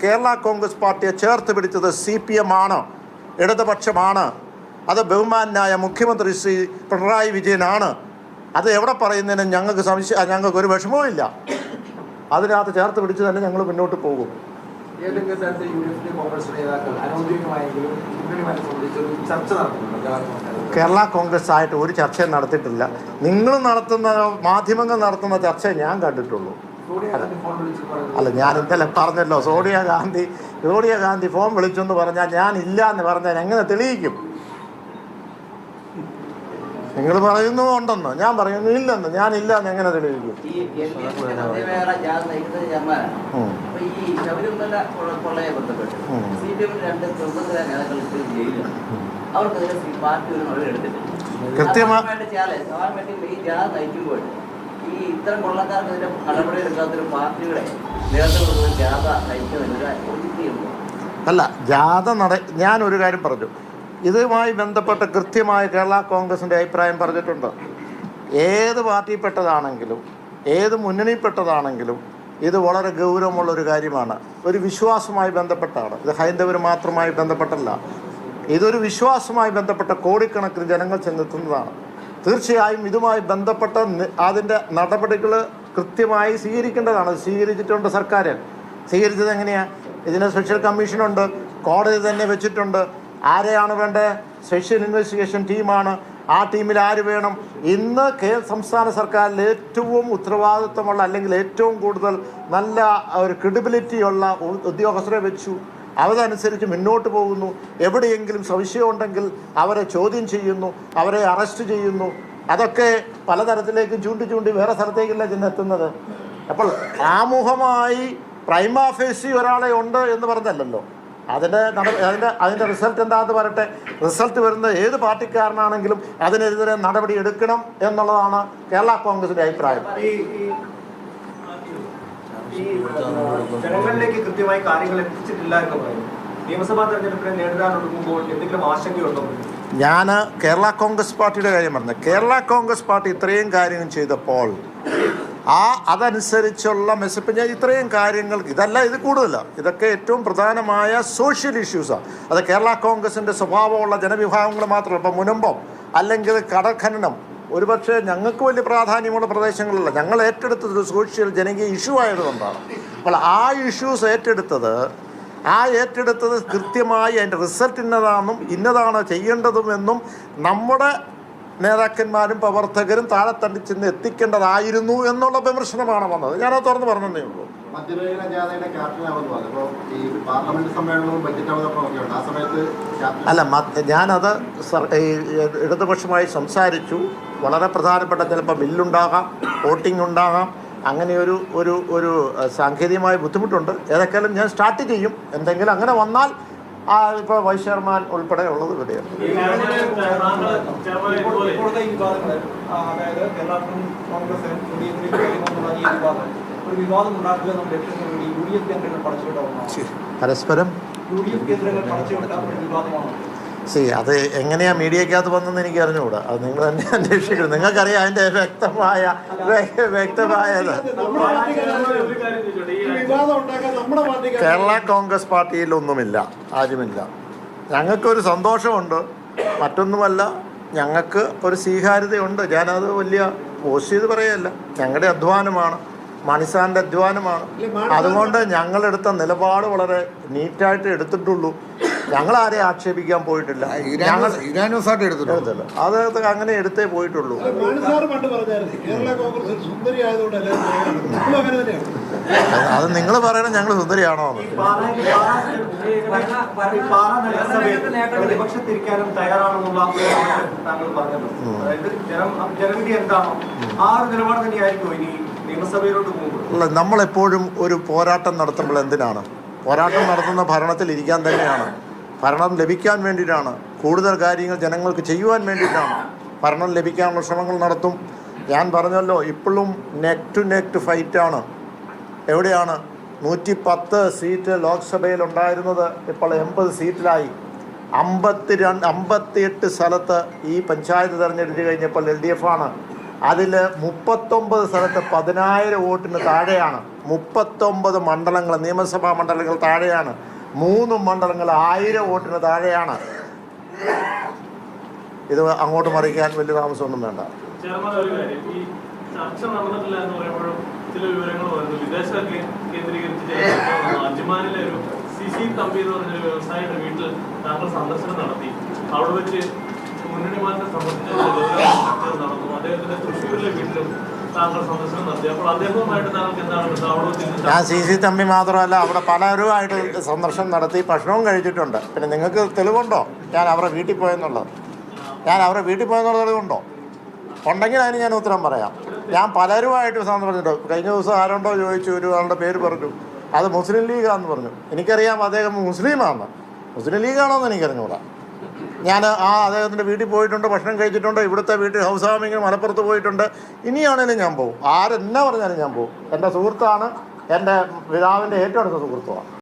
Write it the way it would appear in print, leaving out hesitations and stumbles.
കേരള കോൺഗ്രസ് പാർട്ടിയെ ചേർത്ത് പിടിച്ചത് CPM ആണ്, ഇടതുപക്ഷമാണ്, അത് ബഹുമാനായ മുഖ്യമന്ത്രി ശ്രീ പിണറായി വിജയനാണ്. അത് എവിടെ പറയുന്നതിന് ഞങ്ങൾക്ക് ഒരു വിഷമവും ഇല്ല. അതിനകത്ത് ചേർത്ത് പിടിച്ച് തന്നെ ഞങ്ങൾ മുന്നോട്ട് പോകും. കേരള കോൺഗ്രസ് ആയിട്ട് ഒരു ചർച്ചയും നടത്തിയിട്ടില്ല. നിങ്ങൾ നടത്തുന്ന മാധ്യമങ്ങൾ നടത്തുന്ന ചർച്ച ഞാൻ കണ്ടിട്ടുള്ളൂ. അല്ല, ഞാൻ ഇന്നലെ പറഞ്ഞല്ലോ, സോണിയാഗാന്ധി ഫോൺ വിളിച്ചെന്ന് പറഞ്ഞാൽ ഞാൻ ഇല്ല എന്ന് പറഞ്ഞാൽ എങ്ങനെ തെളിയിക്കും? നിങ്ങൾ പറയുന്നു ഉണ്ടെന്ന്, ഞാൻ പറയുന്നു ഇല്ലെന്ന്. ഞാൻ ഇല്ല എന്ന് എങ്ങനെ തെളിയിക്കും? കൃത്യമായി അല്ല, ഞാനൊരു കാര്യം പറഞ്ഞു. ഇതുമായി ബന്ധപ്പെട്ട് കൃത്യമായി കേരള കോൺഗ്രസിൻ്റെ അഭിപ്രായം പറഞ്ഞിട്ടുണ്ട്. ഏത് പാർട്ടിയിൽപ്പെട്ടതാണെങ്കിലും ഏത് മുന്നണിയിൽപ്പെട്ടതാണെങ്കിലും ഇത് വളരെ ഗൗരവമുള്ളൊരു കാര്യമാണ്. ഒരു വിശ്വാസവുമായി ബന്ധപ്പെട്ടാണ്. ഇത് ഹൈന്ദവർ മാത്രമായി ബന്ധപ്പെട്ടല്ല. ഇതൊരു വിശ്വാസവുമായി ബന്ധപ്പെട്ട കോടിക്കണക്കിന് ജനങ്ങൾ ചെന്നെത്തുന്നതാണ്. തീർച്ചയായും ഇതുമായി ബന്ധപ്പെട്ട അതിൻ്റെ നടപടികൾ കൃത്യമായി സ്വീകരിക്കേണ്ടതാണ്. സ്വീകരിച്ചിട്ടുണ്ട് സർക്കാർ. സ്വീകരിച്ചത് എങ്ങനെയാണ്? ഇതിന് സ്പെഷ്യൽ കമ്മീഷനുണ്ട്, കോടതി തന്നെ വെച്ചിട്ടുണ്ട്. ആരെയാണ് വേണ്ടത്? സ്പെഷ്യൽ ഇൻവെസ്റ്റിഗേഷൻ ടീമാണ്. ആ ടീമിൽ ആര് വേണം? ഇന്ന് സംസ്ഥാന സർക്കാരിൽ ഏറ്റവും ഉത്തരവാദിത്വമുള്ള, അല്ലെങ്കിൽ ഏറ്റവും കൂടുതൽ നല്ല ഒരു ക്രെഡിബിലിറ്റിയുള്ള ഉദ്യോഗസ്ഥരെ വെച്ചു. അതനുസരിച്ച് മുന്നോട്ട് പോകുന്നു. എവിടെയെങ്കിലും സംശയം ഉണ്ടെങ്കിൽ അവരെ ചോദ്യം ചെയ്യുന്നു, അവരെ അറസ്റ്റ് ചെയ്യുന്നു. അതൊക്കെ പലതരത്തിലേക്കും ചൂണ്ടി വേറെ സ്ഥലത്തേക്കല്ല ചെന്നെത്തുന്നത്. അപ്പോൾ ആമുഖമായി പ്രൈമാ ഫേസി ഒരാളെ ഉണ്ട് എന്ന് പറഞ്ഞല്ലോ. അതിൻ്റെ റിസൾട്ട് എന്താണെന്ന് പറയട്ടെ. റിസൾട്ട് വരുന്ന ഏത് പാർട്ടിക്കാരനാണെങ്കിലും അതിനെതിരെ നടപടി എടുക്കണം എന്നുള്ളതാണ് കേരള കോൺഗ്രസിൻ്റെ അഭിപ്രായം. ജനങ്ങളിലേക്ക് കൃത്യമായി കാര്യങ്ങൾ എത്തിച്ചിട്ടില്ല എന്ന് പറയുന്നു. നിയമസഭാ തെരഞ്ഞെടുപ്പിനെ നേരിടാനൊരുങ്ങുമ്പോൾ എന്തെങ്കിലും ആശങ്കയുണ്ടോ? ഞാൻ കേരള കോൺഗ്രസ് പാർട്ടിയുടെ കാര്യം പറഞ്ഞു. കേരള കോൺഗ്രസ് പാർട്ടി ഇത്രയും കാര്യങ്ങൾ ചെയ്തപ്പോൾ അതനുസരിച്ചുള്ള മെസ്സേജ്, ഇത്രയും കാര്യങ്ങൾ ഇതല്ല, ഇത് കൂടുതലല്ല. ഇതൊക്കെ ഏറ്റവും പ്രധാനമായ സോഷ്യൽ ഇഷ്യൂസാണ്. അത് കേരള കോൺഗ്രസിൻ്റെ സ്വഭാവമുള്ള ജനവിഭാഗങ്ങൾ മാത്രമല്ല. ഇപ്പം മുനമ്പം അല്ലെങ്കിൽ കടഖനനം ഒരുപക്ഷെ ഞങ്ങൾക്ക് വലിയ പ്രാധാന്യമുള്ള പ്രദേശങ്ങളല്ല. ഞങ്ങൾ ഏറ്റെടുത്തത് സോഷ്യൽ ജനകീയ ഇഷ്യൂ ആയതുകൊണ്ടാണ്. അപ്പോൾ ആ ഇഷ്യൂസ് ഏറ്റെടുത്തത് കൃത്യമായി അതിൻ്റെ റിസൾട്ട് ഇന്നതാണ് ചെയ്യേണ്ടതുമെന്നും നമ്മുടെ നേതാക്കന്മാരും പ്രവർത്തകരും താഴെത്തണ്ടി ചെന്ന് എത്തിക്കേണ്ടതായിരുന്നു എന്നുള്ള വിമർശനമാണ് വന്നത്. ഞാനത് തുറന്ന് പറഞ്ഞതേ ഉള്ളൂ. അല്ല, ഞാനത് ഇടതുപക്ഷമായി സംസാരിച്ചു. വളരെ പ്രധാനപ്പെട്ട ചിലപ്പോൾ ബില്ലുണ്ടാകാം, വോട്ടിംഗ് ഉണ്ടാകാം, അങ്ങനെ ഒരു സാങ്കേതികമായ ബുദ്ധിമുട്ടുണ്ട്. ഏതൊക്കെയാലും ഞാൻ സ്റ്റാർട്ട് ചെയ്യും. എന്തെങ്കിലും അങ്ങനെ വന്നാൽ ഇപ്പോൾ വൈസ് ചെയർമാൻ ഉൾപ്പെടെ ഉള്ളത് ഇവിടെയാണ്. പരസ്പരം അത് എങ്ങനെയാ മീഡിയക്കകത്ത് വന്നെന്ന് എനിക്ക് അറിഞ്ഞുകൂടാ. അത് നിങ്ങൾ തന്നെ അന്വേഷിക്കണം. നിങ്ങൾക്കറിയാം അതിൻ്റെ വ്യക്തമായത്. കേരള കോൺഗ്രസ് പാർട്ടിയിലൊന്നുമില്ല, ആരുമില്ല. ഞങ്ങൾക്കൊരു സന്തോഷമുണ്ട്, മറ്റൊന്നുമല്ല. ഞങ്ങൾക്ക് ഒരു സ്വീകാര്യതയുണ്ട്. ഞാനത് വലിയ പോസ്റ്റ് ചെയ്ത് പറയല്ല. ഞങ്ങളുടെ അധ്വാനമാണ്, മണിസാറിൻ്റെ അധ്വാനമാണ്. അതുകൊണ്ട് ഞങ്ങളെടുത്ത നിലപാട് വളരെ നീറ്റായിട്ട് എടുത്തിട്ടുള്ളൂ. ഞങ്ങളാരെ ആക്ഷേപിക്കാൻ പോയിട്ടില്ല. എടുത്തില്ല, അത് അങ്ങനെ എടുത്തേ പോയിട്ടുള്ളൂ. അത് നിങ്ങൾ പറയണം ഞങ്ങൾ സുന്ദരിയാണോ എന്ന്. നമ്മളെപ്പോഴും ഒരു പോരാട്ടം നടത്തുമ്പോൾ എന്തിനാണ്? പോരാട്ടം നടത്തുന്ന ഭരണത്തിൽ ഇരിക്കാൻ തന്നെയാണ്. ഭരണം ലഭിക്കാൻ വേണ്ടിയിട്ടാണ്. കൂടുതൽ കാര്യങ്ങൾ ജനങ്ങൾക്ക് ചെയ്യുവാൻ വേണ്ടിയിട്ടാണ്. ഭരണം ലഭിക്കാനുള്ള ശ്രമങ്ങൾ നടത്തും. ഞാൻ പറഞ്ഞല്ലോ, ഇപ്പോഴും നെക്ക് ടു നെക്ക് ഫൈറ്റാണ്. എവിടെയാണ് 110 സീറ്റ് ലോക്സഭയിലുണ്ടായിരുന്നത് ഇപ്പോൾ 80 സീറ്റിലായി. 58 സ്ഥലത്ത് ഈ പഞ്ചായത്ത് തെരഞ്ഞെടുപ്പ് കഴിഞ്ഞപ്പോൾ LDF ആണ്. അതിൽ 39 സ്ഥലത്ത് 10,000 വോട്ടിന് താഴെയാണ്. 39 മണ്ഡലങ്ങൾ, നിയമസഭാ മണ്ഡലങ്ങൾ താഴെയാണ്. 3 മണ്ഡലങ്ങൾ 1000 വോട്ടിന് താഴെയാണ്. ഇത് അങ്ങോട്ട് മറിക്കാൻ വലിയ താമസമൊന്നും വേണ്ട. ചർച്ച നടന്നിട്ടില്ല എന്ന് പറയുമ്പോഴും ചില വിവരങ്ങൾ വരുന്നു. വിദേശ കേന്ദ്രീകരിച്ച് അജ്മാനിലെ ഒരു സിസി തമ്പി എന്ന് പറഞ്ഞൊരു വ്യവസായിയുടെ വീട്ടിൽ താങ്കൾ സന്ദർശനം നടത്തി. അവിടെ വെച്ച് മുന്നണിമാരുടെ സംബന്ധിച്ച നടന്നു. അദ്ദേഹത്തിന്റെ തൃശ്ശൂരിലെ വീട്ടിലും താങ്കൾ സന്ദർശനം നടത്തി. അപ്പോൾ അദ്ദേഹവുമായിട്ട് താങ്കൾക്ക് എന്താണ് അവിടെ? ഞാൻ സിസി തമ്പി മാത്രമല്ല, അവിടെ പലരുമായിട്ട് സന്ദർശനം നടത്തി, ഭക്ഷണവും കഴിച്ചിട്ടുണ്ട്. പിന്നെ നിങ്ങൾക്ക് തെളിവുണ്ടോ ഞാൻ അവരുടെ വീട്ടിൽ പോയെന്നുള്ളത്? ഞാൻ അവരുടെ വീട്ടിൽ പോയെന്നുള്ള തെളിവുണ്ടോ? ഉണ്ടെങ്കിൽ അതിന് ഞാൻ ഉത്തരം പറയാം. ഞാൻ പലരുമായിട്ട് സന്ദർശിച്ചിട്ടുണ്ട്. കഴിഞ്ഞ ദിവസം ആരുണ്ടോ ചോദിച്ചു, ഒരാളുടെ പേര് പറഞ്ഞു, അത് മുസ്ലിം ലീഗാന്ന് പറഞ്ഞു. എനിക്കറിയാം അദ്ദേഹം മുസ്ലിമാണെന്ന്. മുസ്ലിം ലീഗാണോന്ന് എനിക്കറിഞ്ഞൂടാ. ഞാൻ അദ്ദേഹത്തിൻ്റെ വീട്ടിൽ പോയിട്ടുണ്ട്, ഭക്ഷണം കഴിച്ചിട്ടുണ്ട്. ഇവിടുത്തെ വീട്ടിൽ ഹൗസ് വാമിങ്ങിന് മലപ്പുറത്ത് പോയിട്ടുണ്ട്. ഇനിയാണേലും ഞാൻ പോകും. ആരെന്നാ പറഞ്ഞാലും ഞാൻ പോകും. എൻ്റെ സുഹൃത്താണ്, എൻ്റെ പിതാവിൻ്റെ ഏറ്റവും അടുത്ത സുഹൃത്തുമാണ്.